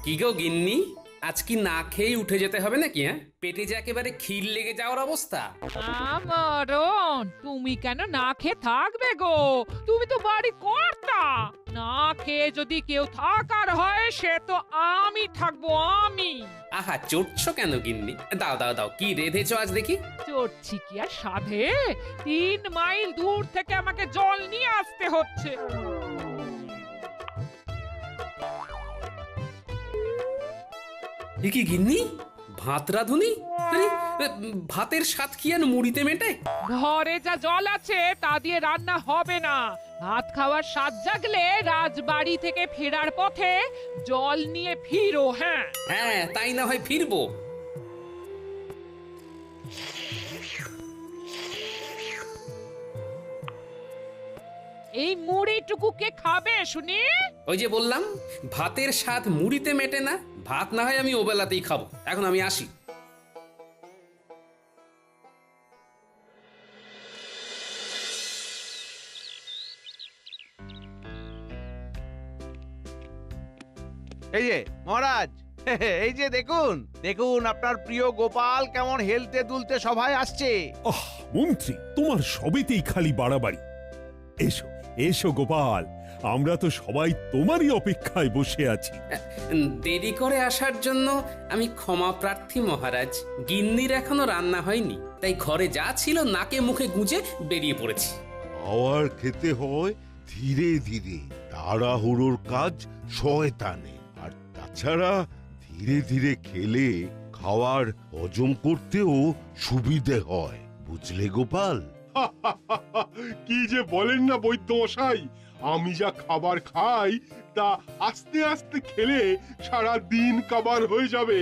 কি গো গিন্নি, আজ কি না খেয়ে উঠে যেতে হবে নাকি? হ্যাঁ, পেটে যে একেবারে খিল লেগে যাওয়ার অবস্থা। আমারন, তুমি কেন না খেয়ে থাকবে গো? তুমি তো বাড়ি কর্তা। না খেয়ে যদি কেউ থাকার হয় সে তো আমি থাকবো, আমি। আহা, চড়ছো কেন গিন্নি? দাও দাও দাও, কি রেধেছো আজ দেখি? চড়ছি কি আর সাধে? 3 মাইল দূর থেকে আমাকে জল নিয়ে আসতে হচ্ছে। এ কি গিন্নি, ভাত রাঁধুনি? আরে, ভাতের স্বাদ কি আর মুড়িতে মেটে? ঘরে যা জল আছে তা দিয়ে রান্না হবে না। ভাত খাওয়ার স্বাদ জাগলে রাজবাড়ি থেকে ফেরার পথে জল নিয়ে ফিরো। হ্যাঁ, হ্যাঁ, তাই না হয় ফিরবো। এই মুড়িটুকু কে খাবে শুনি? ওই যে বললাম, ভাতের স্বাদ মুড়িতে মেটে না। ভাত না হয় আমি ওবেলাতেই খাবো। এখন আমি আসি। এই যে মহারাজ, এই যে দেখুন দেখুন আপনার প্রিয় গোপাল কেমন হেলতে দুলতে সভায় আসছে। আহ, মন্ত্রী, তোমার সবেতেই খালি বাড়াবাড়ি। এসো এসো গোপাল, আমরা তো সবাই তোমারই অপেক্ষায় বসে আছি। দেরি করে আসার জন্য আমি ক্ষমা প্রার্থী মহারাজ। গিন্নির এখনো রান্না হয়নি, তাই ঘরে যা ছিল নাকে মুখে গুঁজে বেরিয়ে পড়েছি। খাওয়ার খেতে হয় ধীরে ধীরে, তাড়াহুড়োর কাজ শয়তানে। আর তাছাড়া ধীরে ধীরে খেলে খাওয়ার হজম করতেও সুবিধে হয়, বুঝলে গোপাল? কি যে বলেন না বৈদ্য মশাই, আমি যা খাবার খাই তা আস্তে আস্তে খেলে সারা দিন কাবার হয়ে যাবে।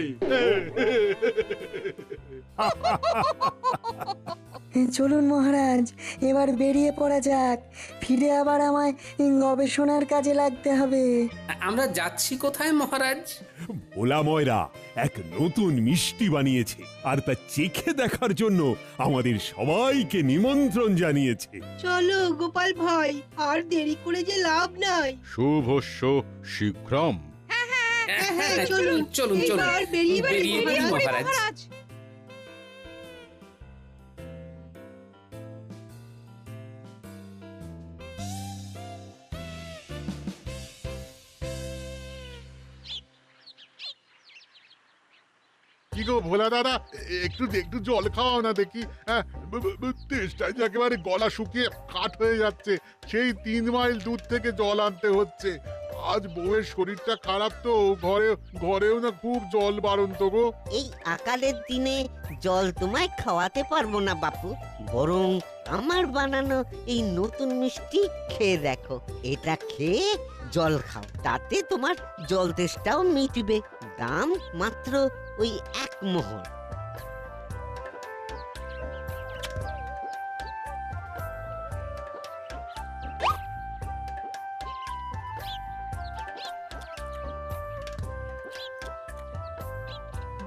চলুন মহারাজ, এবার বেরিয়ে পড়া যাক। ফিরে আবার আমায় গবেষণার কাজে লাগতে হবে। আমরা যাচ্ছি কোথায় মহারাজ? ভোলা ময়রা এক নতুন মিষ্টি বানিয়েছে, আর তা চেখে দেখার জন্য আমাদের সবাইকে নিমন্ত্রণ জানিয়েছে। চলো গোপাল ভাই, আর দেরি করে যে লাভ নাই। শুভস্য শীঘ্রম। হ্যাঁ, চলুন চলুন চলুন, এবার বেরিয়ে বেরিয়ে পড়ি মহারাজ। কি গো ভোলা দাদা, একটু একটু জল খাওয়াও না দেখি। হ্যাঁ, তেষ্টায় যে একেবারে গলা শুকিয়ে কাঠ হয়ে যাচ্ছে। সেই 3 মাইল দূর থেকে জল আনতে হচ্ছে। আজ বউয়ের শরীরটা খারাপ তো, ঘরেও না খুব জল বারন্ত গো। এই আকালের দিনে জল তোমায় খাওয়াতে পারবো না বাপু, বরং আমার বানানো এই নতুন মিষ্টি খেয়ে দেখো। এটা খেয়ে জল খাও, তাতে তোমার জল তেষ্টাও মিটবে। দাম মাত্র ওই 1 মোহর।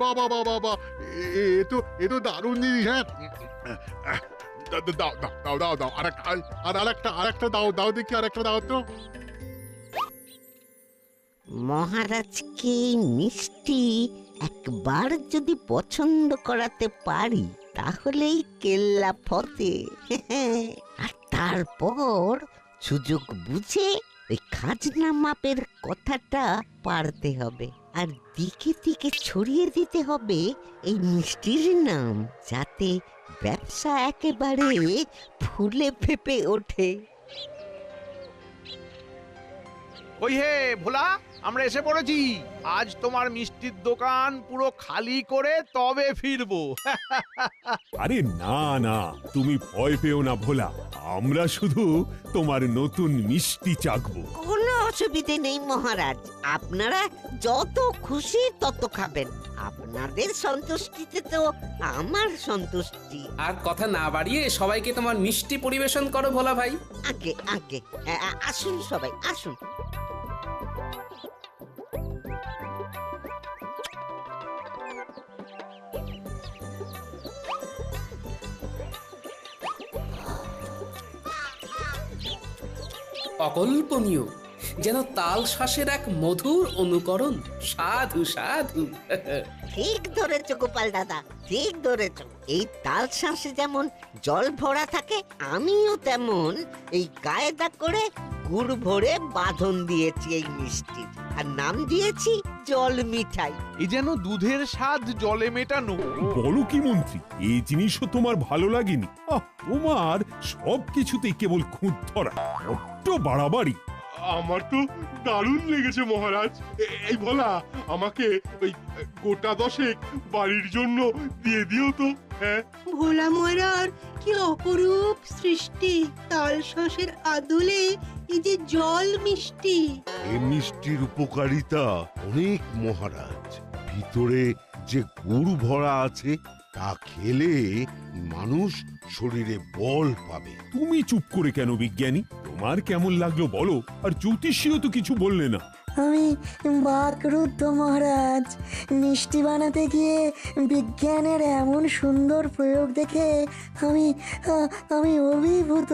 বাবা বাবা বাবা, এ তো দারুণ জিনিস। হ্যাঁ, দাও দাও দাও দাও দাও, আরেকটা দাও দেখি, আরেকটা দাও তো। মহারাজকে এই মিষ্টি একবার যদি পছন্দ করাতে পারি তাহলেই কেল্লা ফতে। আর তারপর সুযোগ বুঝে ওই খাজনা মাপের কথাটা পারতে হবে, আর দিকে দিকে ছড়িয়ে দিতে হবে এই মিষ্টির নাম, যাতে ব্যবসা একেবারে ফুলে ফেপে ওঠে। ওই হে ভোলা, আমরা এসে পড়েছি। আজ তোমার মিষ্টির দোকান পুরো খালি করে তবে ফিরবো। আরে না না, তুমি ভয় পেও না ভোলা, আমরা শুধু তোমার নতুন মিষ্টি চাখবো। কোনো অসুবিধে নেই মহারাজ, আপনারা যত খুশি তত খাবেন। আপনাদের সন্তুষ্টিতে তো আমার সন্তুষ্টি। আর কথা না বাড়িয়ে সবাইকে তোমার মিষ্টি পরিবেশন করো ভোলা ভাই। আগে আগে আসুন সবাই আসুন। অকল্পনীয়, যেন তাল শ্বাসের এক মধুর অনুকরণ। সাধু সাধু। ঠিক ধরেছ গোপাল দাদা, ঠিক ধরেছ। এই তাল শ্বাসে যেমন জল ভরা থাকে, আমিও তেমন এই কায়দা করে গুড় ভরে বাঁধন দিয়েছি এই মিষ্টির, আর নাম দিয়েছি জল মিঠাই। এই যেন দুধের স্বাদ জলে মেটানো। বলো কি মন্ত্রী, এই জিনিসও তোমার ভালো লাগেনি? তোমার সব কিছুতেই কেবল খুঁত ধরা, বড্ড বাড়াবাড়ি। আমার তো দারুণ লেগেছে মহারাজ। এই ভোলা, আমাকে ওই গোটা 10 বাড়ির জন্য দিয়ে দিও তো। হ্যাঁ, ভোলা ময়রার কি অপরূপ সৃষ্টি! তাল শাঁসের আদলে এই যে জল মিষ্টি। এই মিষ্টির উপকারিতা অনেক মহারাজ। ভিতরে যে গুড় ভরা আছে তা খেলে মানুষ শরীরে বল পাবে। তুমি চুপ করে কেন বিজ্ঞানী? তোমার কেমন লাগলো বলো। আর জ্যোতিষীও তো কিছু বললে না। আমি বাকরুদ্ধ মহারাজ। মিষ্টি বানাতে গিয়ে বিজ্ঞানের এমন সুন্দর প্রয়োগ দেখে আমি অভিভূত।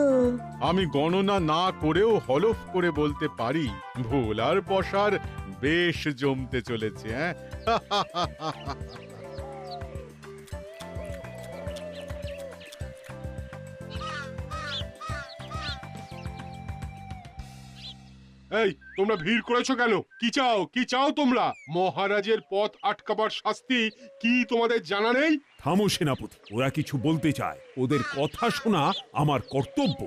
আমি গণনা না করেও হলফ করে বলতে পারি, ভোলার বসার বেশ জমতে চলেছে। হ্যাঁ, এই তোমরা ভিড় করেছো কেন? কি চাও, কি চাও তোমরা? মহারাজের পথ আটকাবার শাস্তি কি তোমাদের জানা নেই? থামো সেনাপতি, ওরা কিছু বলতে চায়, ওদের কথা শোনা আমার কর্তব্য।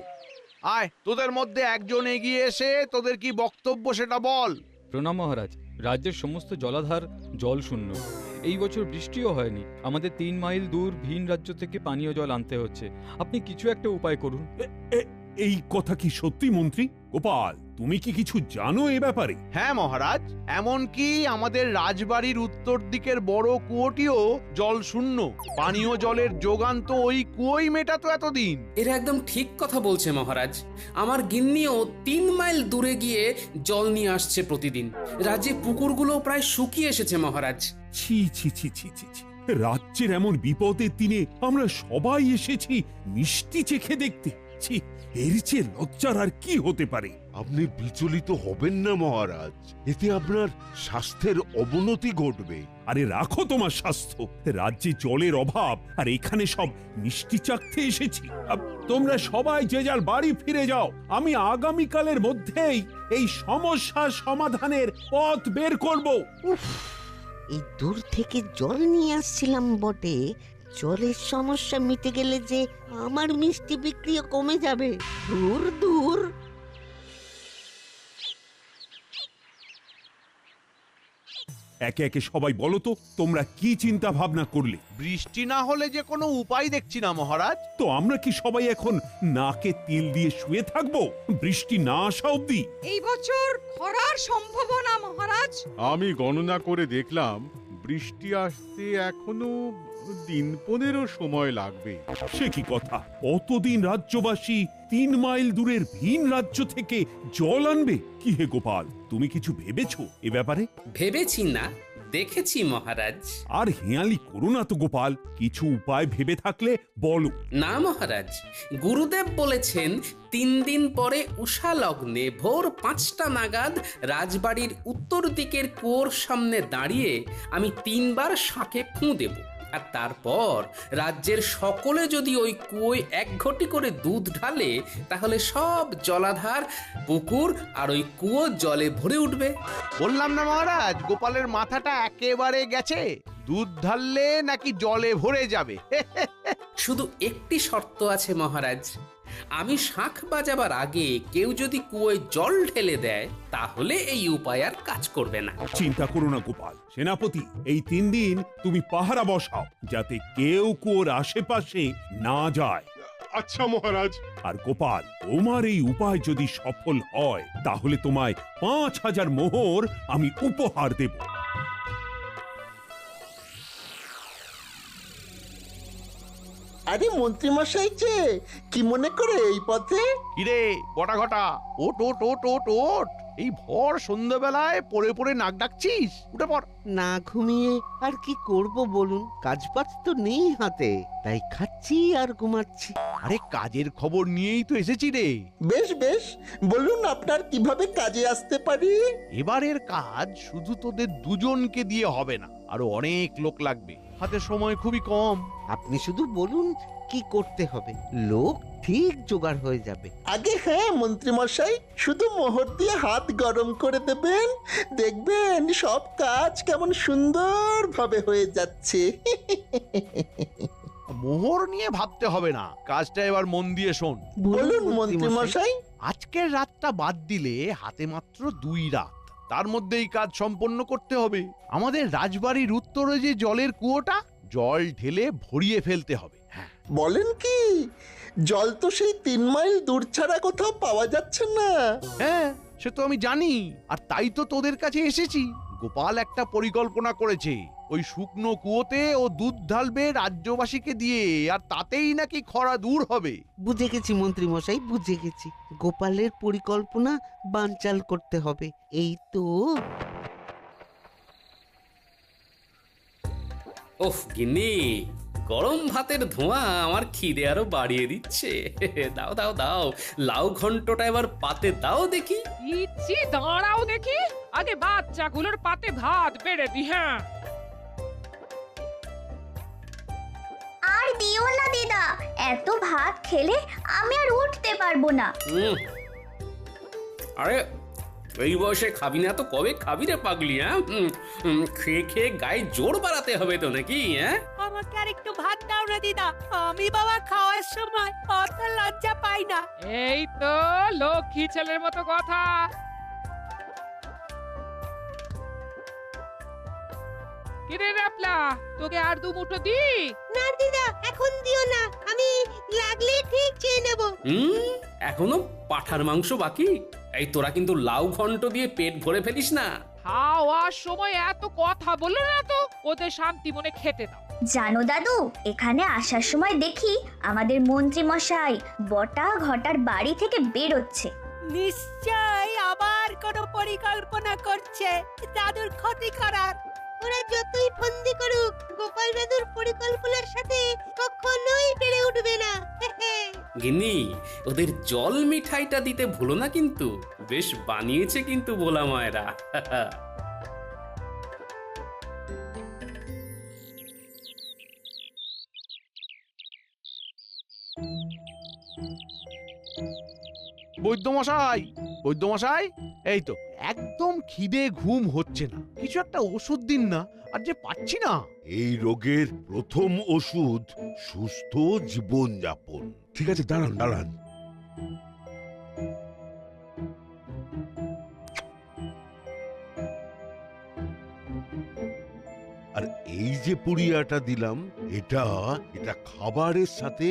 আয়, তোদের মধ্যে একজন এগিয়ে এসে তোদের কি বক্তব্য সেটা বল। প্রণাম মহারাজ। রাজ্যের সমস্ত জলাধার জল শূন্য। এই বছর বৃষ্টিও হয়নি। আমাদের 3 মাইল দূর ভিন রাজ্য থেকে পানীয় জল আনতে হচ্ছে। আপনি কিছু একটা উপায় করুন। এই কথা কি সত্যি মন্ত্রী? গোপাল, তুমি কি কিছু জানো এ ব্যাপারে? হ্যাঁ মহারাজ, এমনকি আমাদের রাজবাড়ির উত্তর দিকের বড় কুয়োটিও জল শূন্য। পানীয় জলের যোগান তো ওই কুয়োই মেটাতো এতদিন। এরা একদম ঠিক কথা বলছে মহারাজ। আমার গিন্নিও 3 মাইল দূরে গিয়ে জল নিয়ে আসছে প্রতিদিন। রাজ্যে পুকুরগুলো প্রায় শুকিয়ে এসেছে মহারাজ। ছি ছি ছি ছি ছি ছি। রাজ্যের এমন বিপদের দিনে আমরা সবাই এসেছি মিষ্টি চেখে দেখতে। ছি, এর চেয়ে লজ্জার আর কি হতে পারে? আপনি বিচলিত হবেন না মহারাজ, এতে আপনার স্বাস্থ্যের অবনতি ঘটবে। আরে রাখো তোমার স্বাস্থ্য। রাজ্যে জলের অভাব, আর এখানে সব মিষ্টি চাখতে এসেছি। তোমরা সবাই যে যার বাড়ি ফিরে যাও। আমি আগামীকালের মধ্যেই এই সমস্যার সমাধানের পথ বের করব। এই দূর থেকে জল নিয়ে আসছিলাম বটে, জলের সমস্যা মিটে গেলে যে আমার মিষ্টি বিক্রিও কমে যাবে। দূর দূর। একে একে সবাই বলো তো, তোমরা কি চিন্তা ভাবনা করলে? বৃষ্টি না হলে যে কোনো উপায় দেখছি না মহারাজ। তো আমরা কি সবাই এখন নাকে তিল দিয়ে শুয়ে থাকবো বৃষ্টি না আসা অব্দি? এই বছর খরার সম্ভাবনা মহারাজ। আমি গণনা করে দেখলাম বৃষ্টি আসতে এখনো 15 সময় লাগবে। সে কি কথা? কতদিন রাজ্যবাসী 3 মাইল দূরের ভিন রাজ্য থেকে জল আনবে? কি হে গোপাল, তুমি কিছু ভেবেছো এ ব্যাপারে? ভেবেছি না, দেখেছি মহারাজ। আর হেয়ালি করো না তো গোপাল, কিছু উপায় ভেবে থাকলে বলো। না মহারাজ, গুরুদেব বলেছেন 3 দিন পরে উষা লগ্নে ভোর 5টা নাগাদ রাজবাড়ির উত্তর দিকের কুয়োর সামনে দাঁড়িয়ে আমি 3 বার শাঁখে ফুঁ দেব। আর তারপর রাজ্যের সকলে যদি ওই কুয়োয় 1 ঘটি করে দুধ ঢালে, তাহলে সব জলাধার, পুকুর আর ওই কুয়ো জলে ভরে উঠবে। বললাম না মহারাজ, গোপালের মাথাটা একেবারে গেছে। দুধ ঢাললে নাকি জলে ভরে যাবে। শুধু একটি শর্ত আছে মহারাজ, আমি শাঁখ বাজাবার আগে কেউ যদি কুয়োয় জল ঢেলে দেয়, তাহলে এই উপায় আর কাজ করবে না। চিন্তা করো না গোপাল। সেনাপতি, এই 3 দিন তুমি পাহারা বসাও, যাতে কেউ কুয়োর আশেপাশে না যায়। আচ্ছা মহারাজ। আর গোপাল, তোমার এই উপায় যদি সফল হয়, তাহলে তোমায় 5000 মোহর আমি উপহার দেব। আরে মন্ত্রীমশাই যে কি মনে করে এই পথে? কিরে বটা ঘটা, ওট ওট ওট ওট ওট, এই ভর সন্ধ্যাবেলায় পড়ে পড়ে নাক ডাকছিস? উঠে পড়। না ঘুমিয়ে আর কি করব বলুন, কাজবাজ তো নেই হাতে, তাই খাচ্ছি আর ঘুমাচ্ছি। আরে কাজের খবর নিয়েই তো এসেছি রে। বেশ বেশ, বলুন আপনার কিভাবে কাজে আসতে পারি? এবারের কাজ শুধু তোদের দুজনকে দিয়ে হবে না, আরো অনেক লোক লাগবে, হাতে সময় খুবই কম। আপনি শুধু বলুন কি করতে হবে, লোক ঠিক জোগাড় হয়ে যাবে। আগে হ্যাঁ মন্ত্রীমশাই, শুধু মোহর দিয়ে হাত গরম করে দেবেন, দেখবেন সব কাজ কেমন সুন্দরভাবে হয়ে যাচ্ছে। মোহর নিয়ে ভাবতে হবে না, কাজটা এবার মন দিয়ে শোন। বলুন মন্ত্রীমশাই। আজকের রাতটা বাদ দিলে হাতে মাত্র 2 রাত, তার মধ্যেই কাজ সম্পন্ন করতে হবে। আমাদের রাজবাড়ির উত্তরে যে জলের কুয়োটা, জল ঢেলে ভরিয়ে ফেলতে হবে। বলেন কি, জল তো সেই 3 মাইল দূর ছাড়া কোথাও পাওয়া যাচ্ছে না। হ্যাঁ সে তো আমি জানি, আর তাই তো তোদের কাছে এসেছি। গোপাল একটা পরিকল্পনা করেছে, ওই শুকনো কুয়োতে ও দুধ ঢালবে রাজ্যবাসীকে দিয়ে, আর তাতেই নাকি খরা দূর হবে। বুঝে গেছি মন্ত্রী মশাই, বুঝে গেছি। গোপালের পরিকল্পনা বানচাল করতে হবে, এই তো। ওফ গিন্নি, গরম ভাতের ধোঁয়া আমার খিদে আরো বাড়িয়ে দিচ্ছে। দাও দাও দাও, লাউ ঘন্টটা এবার পাতে দাও দেখি। ইচ্ছি দাঁড়াও দেখি, আগে বাচ্চাগুলোর পাতে ভাত বেড়ে দি। হ্যাঁ, আর দিও না দিদা, এত ভাত খেলে আমি আর উঠতে পারবো না। আরে এই বয়সে খাবি না তো কবে খাবি রে পাগলি? হ্যাঁ, খেয়ে খেয়ে গায়ে জোর বাড়াতে হবে তো নাকি? হ্যাঁ, আমাকে আর একটু ভাত দাও না দিদা, আমি বাবা খাওয়ার সময় অত লজ্জা পাই না। এই তো লক্ষ্মী ছেলের মতো কথা। কিরে রাপলা, তোকে আর 2 মুঠো দি? না দিদা, এখন দিও না, আমি লাগলে ঠিক চেয়ে নেব। এখনো পাঠার মাংস বাকি। এই তোরা কিন্তু লাউ ঘন্ট দিয়ে পেট ভরে ফেলিস না। খাওয়ার সময় এত কথা বললো না তো, ওদের শান্তি মনে খেতে দাও। জানো দাদু, এখানে আসার সময় দেখি আমাদের মন্ত্রী মশাই বটা ঘটার বাড়ি থেকে বেরোচ্ছে। নিশ্চয় আবার কোনো পরিকল্পনা করছে দাদুর ক্ষতি করার। ওরা যতই ফন্দি করুক, গোপাল দাদুর পরিকল্পনার সাথে কখনোই পেরে উঠবে না। গিন্নি, ওদের জল মিঠাইটা দিতে ভুলো না কিন্তু, বেশ বানিয়েছে কিন্তু ভোলা মায়েরা। বৈদ্যমশাই, বৈদ্যমশাই, এই তো একদম খিদে ঘুম হচ্ছে না, কিছু একটা ওষুধ দিন না, আর যে পাচ্ছি না। এই রোগের প্রথম ওষুধ সুস্থ জীবনযাপন। ঠিক আছে, দাঁড়ান দাঁড়ান। আর এই যে পুড়িয়াটা দিলাম, এটা এটা খাবারের সাথে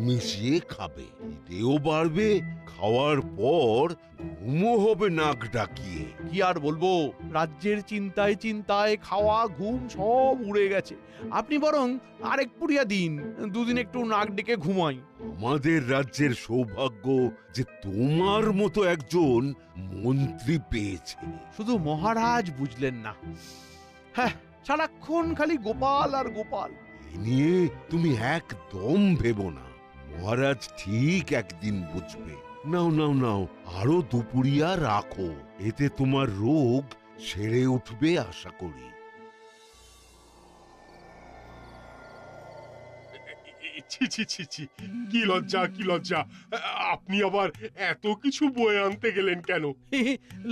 মিশিয়ে খাবে, খিদেও বাড়বে, খাওয়ার পর ঘুমও হবে নাক ডাকিয়ে। কি আর বলবো, রাজ্যের চিন্তায় চিন্তায় খাওয়া ঘুম সব উড়ে গেছে। আপনি বরং আরেক পুড়িয়া দিন, 2 দিন একটু নাক ডেকে ঘুমাই। আমাদের রাজ্যের সৌভাগ্য যে তোমার মতো একজন মন্ত্রী পেয়েছে। শুধু মহারাজ বুঝলেন না। হ্যাঁ, সারাক্ষণ খালি গোপাল আর গোপাল। এ নিয়ে তুমি একদম ভেবো না, মহারাজ ঠিক একদিন বুঝবে। নাও নাও নাও, আরো 2 পুড়িয়া রাখো, এতে তোমার রোগ সেরে উঠবে আশা করি। ছি ছি ছি ছি, কি লজ্জা কি লজ্জা! আপনি আবার এত কিছু বয়ে আনতে গেলেন কেন?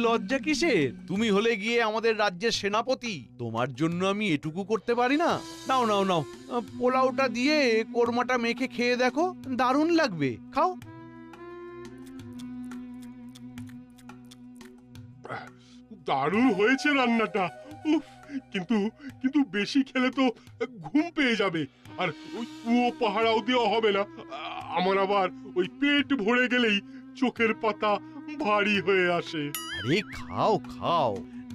লজ্জা কিসের? তুমি হলে গিয়ে আমাদের রাজ্যের সেনাপতি, তোমার জন্য আমি এটুকু করতে পারি না? নাও নাও নাও, পোলাওটা দিয়ে কোরমাটা মেখে খেয়ে দেখো, দারুণ লাগবে, খাও। দারুণ হয়েছে রান্নাটা। উফ, কিন্তু কিন্তু বেশি খেলে তো ঘুম পেয়ে যাবে, আর ওই কুয়ো পাহারাও দেওয়া হবে না। আমার আবার ওই পেট ভরে গেলেই চোখের পাতা ভারী হয়ে আসে। আরে খাও খাও,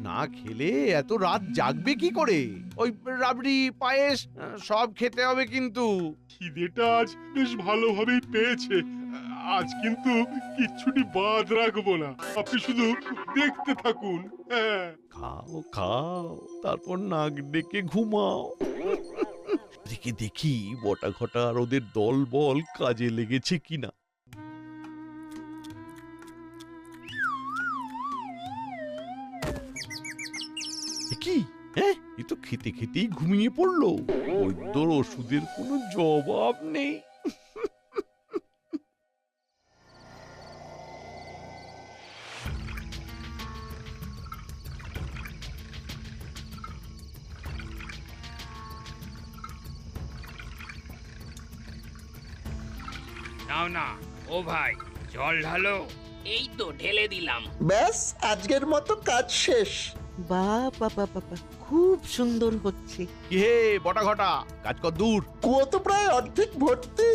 না খেলে এত রাত জাগবে কি করে? ওই রাবড়ি পায়েস সব খেতে হবে কিন্তু। খিদেটা আজ বেশ ভালোভাবেই পেয়েছে। আজ কিন্তু কিচ্ছুটি বাদ রাখবো না, আপনি শুধু দেখতে থাকুন। হ্যাঁ, খাও খাও, তারপর নাক ডেকে ঘুমাও। দেখি দেখি বটা ঘটা আর ওদের দল বল কাজে লেগেছে কিনা। কি হ্যাঁ, এ তো খেতে খেতেই ঘুমিয়ে পড়লো। বৈদ্যর ওষুধের কোনো জবাব নেই। নাও না ও ভাই, জল ঢালো। এই তো ঢেলে দিলাম। ব্যাস আজকের মতো কাজ শেষ। বাবা বাবা, খুব সুন্দর হচ্ছে। কি হে বটা ঘটা, কাজ কর দূর। কুয়ো তো প্রায় অর্ধেক ভর্তি।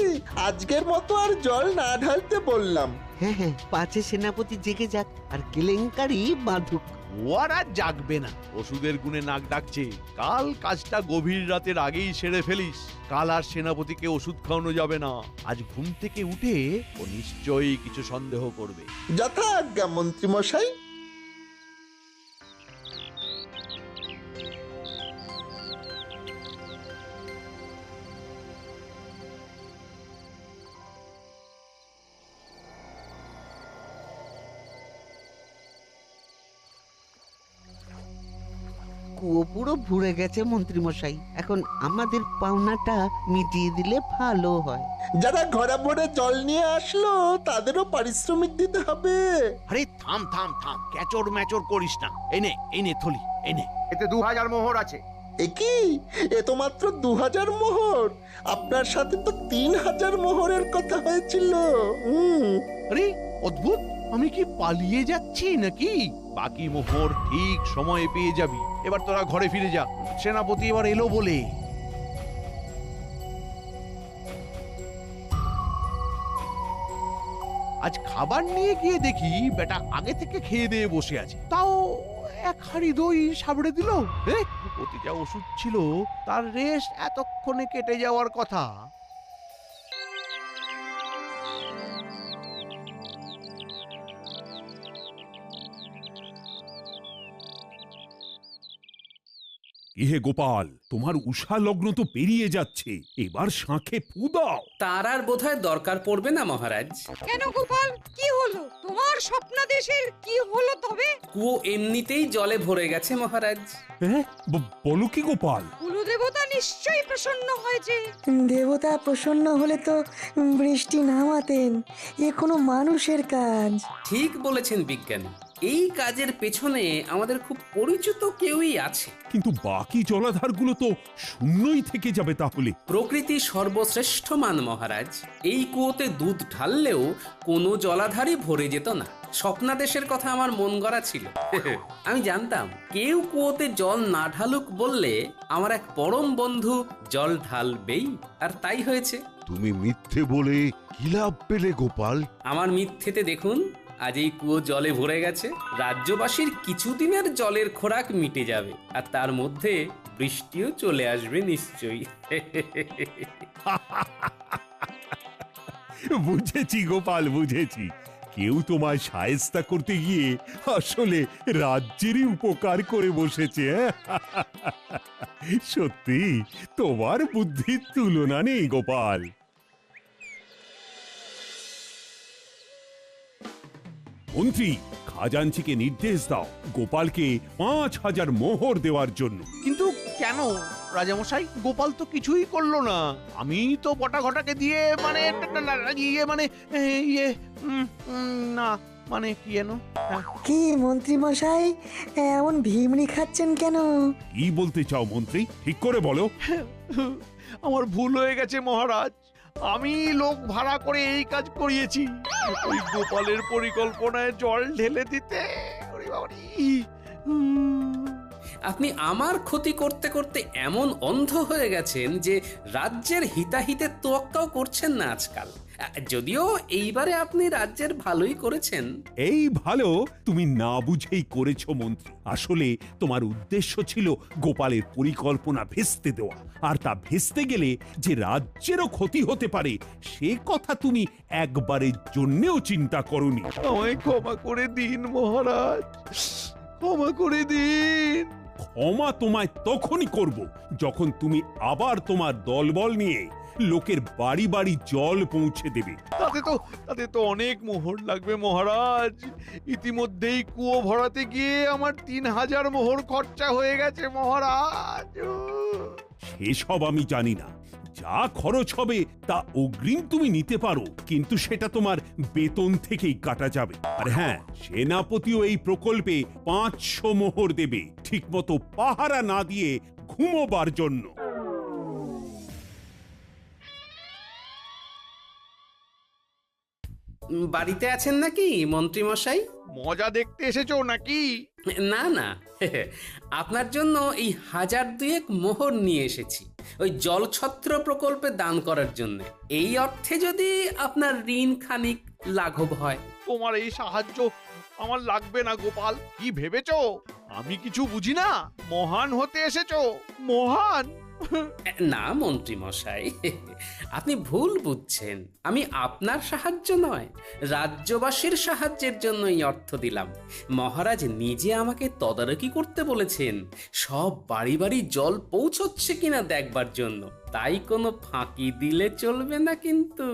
আজকের মতো আর জল না ঢালতে বললাম। হ্যাঁ হ্যাঁ, পাছে সেনাপতি জেগে যাক আর কেলেঙ্কারি বাঁধুক। ও আর জাগবে না, ওষুধের গুণে নাক ডাকছে। কাল কাজটা গভীর রাতের আগেই সেরে ফেলিস। কাল আর সেনাপতিকে ওষুধ খাওয়ানো যাবে না। আজ ঘুম থেকে উঠে ও নিশ্চয়ই কিছু সন্দেহ করবে। যথা আজ্ঞা মন্ত্রী মশাই। কুয়ো পুরো ভরে গেছে মন্ত্রী মশাই। এখন আমাদের পাওনাটা মিটিয়ে দিলে ভালো হয়। যারা ঘরে ভরে জল নিয়ে আসলো তাদেরও পারিশ্রমিক দিতে হবে। আরে থাম থাম থাম, ক্যাচর ম্যাচর করিস না। এনে থলি এনে। এতে 2000 মোহর আছে। এ কি, এ তো মাত্র 2000 মোহর। আপনার সাথে তো 3000 মোহরের কথা হয়েছিল। আরে অদ্ভুত, আমি কি পালিয়ে যাচ্ছি নাকি? বাকি মোহর ঠিক সময়ে পেয়ে যাবি। এবার তোরা ঘরে ফিরে যা, সেনাপতি এবার এলো বলে। আজ খাবার নিয়ে গিয়ে দেখি বেটা আগে থেকে খেয়ে দিয়ে বসে আছে, তাও এক হাড়ি দই সাবড়ে দিল। অতি যা ওষুধ ছিল তার রেশ এতক্ষণে কেটে যাওয়ার কথা। ইহে গোপাল, তোমার উষা লগ্ন তো পেরিয়ে যাচ্ছে, এবার শাঁখে ফু দাও। তার আর বোধহয় দরকার পড়বে না মহারাজ। কেন গোপাল, কি হলো তোমার স্বপ্নাদেশের? কি হলো তবে? কুয়ো এমনিতেই জলে ভরে গেছে মহারাজ। হ্যাঁ, বলো কি গোপাল? কুলদেবতা নিশ্চয়ই প্রসন্ন হয়েছে। দেবতা প্রসন্ন হলে তো বৃষ্টি নামাতেন। এ কোনো মানুষের কাজ। ঠিক বলেছেন বিজ্ঞানী, এই কাজের পেছনে আমাদের খুব পরিচিত কেউই আছে। কিন্তু বাকি জলাধারগুলো তো শূন্যই থেকে যাবে তাহলে। প্রকৃতি সর্বশ্রেষ্ঠ মান মহারাজ। এই কুয়োতে দুধ ঢাললেও কোনো জলাধারই ভরে যেত না। স্বপ্নাদেশের কথা আমার মন গড়া ছিল। আমি জানতাম কেউ কুয়োতে জল না ঢালুক বললে আমার এক পরম বন্ধু জল ঢালবেই, আর তাই হয়েছে। তুমি মিথ্যে বলে কি লাভ পেলে গোপাল? আমার মিথ্যেতে দেখুন, আজ এই কুয়ো জলে ভরে গেছে। রাজ্যবাসীর কিছুদিনের জলের খোরাক মিটে যাবে, আর তার মধ্যে বৃষ্টিও চলে আসবে নিশ্চয়ই। বুঝেছি গোপাল, বুঝেছি। কেউ তোমায় শায়েস্তা করতে গিয়ে আসলে রাজ্যেরই উপকার করে বসেছে। সত্যি তোমার বুদ্ধির তুলনা নেই গোপাল। মন্ত্রী, খাজাঞ্চিকে নির্দেশ দাও গোপালকে 5000 মোহর দেওয়ার জন্য। কিন্তু কেন রাজামশাই? গোপাল তো কিছুই করলো না। আমি তো বটা ঘটাকে দিয়ে না মানে কি যেন। কি মন্ত্রী মশাই, এমন ভিমড়ি খাচ্ছেন কেন? কি বলতে চাও মন্ত্রী, ঠিক করে বলো। আমার ভুল হয়ে গেছে মহারাজ। আমি লোক ভাড়া করে এই কাজ করিয়েছি, ওই গোপালের পরিকল্পনায় জল ঢেলে দিতে। আপনি আমার ক্ষতি করতে করতে এমন অন্ধ হয়ে গেছেন যে রাজ্যের হিতাহিতে তোয়াক্কাও করছেন না আজকাল। যদিও এইবারে আপনি রাজ্যের ভালোই করেছেন। এই ভালো তুমি না বুঝেই করেছো মন্ত্রী। আসলে তোমার উদ্দেশ্য ছিল গোপালের পরিকল্পনা ভেস্তে দেওয়া, আর তা ভেস্তে গেলে যে রাজ্যেরও ক্ষতি হতে পারে সে কথা তুমি একবারের জন্যেও চিন্তা করনি। আমায় ক্ষমা করে দিন মহারাজ, ক্ষমা করে দিন। ক্ষমা তোমায় তখনই করব যখন তুমি আবার তোমার দলবল নিয়ে লোকের বাড়ি বাড়ি জল পৌঁছে দেবে। তাতে তো অনেক মোহর লাগবে মহারাজ। ইতিমধ্যেই কুয়ো ভরাতে গিয়ে আমার 3000 মোহর খরচা হয়ে গেছে মহারাজ। সেসব আমি জানি না। যা খরচ হবে তা অগ্রিম তুমি নিতে পারো, কিন্তু সেটা তোমার বেতন থেকেই কাটা যাবে। আর হ্যাঁ, সেনাপতিও এই প্রকল্পে 500 মোহর দেবে, ঠিকমতো পাহারা না দিয়ে ঘুমোবার জন্য। বাড়িতে আছেন নাকি মন্ত্রী মশাই? মজা দেখতে এসেছো নাকি? না না, আপনার জন্য এই 1002 মোহর নিয়ে এসেছি, ওই জলছত্র প্রকল্পে দান করার জন্য। এই অর্থে যদি আপনার ঋণ খানিক লাঘব হয়। তোমার এই সাহায্য আমার লাগবে না গোপাল। কি ভেবেছো আমি কিছু বুঝি না? মহান হতে এসেছো? মহান? না মন্ত্রী মশাই, আপনি ভুল বুঝছেন। আমি আপনার সাহায্য নয়, রাজ্যবাসীর সাহায্যের জন্য এই অর্থ দিলাম। মহারাজ নিজে আমাকে তদারকি করতে বলেছেন, সব বাড়ি বাড়ি জল পৌঁছচ্ছে কিনা দেখবার জন্য। তাই কোনো ফাঁকি দিলে চলবে না কিন্তু।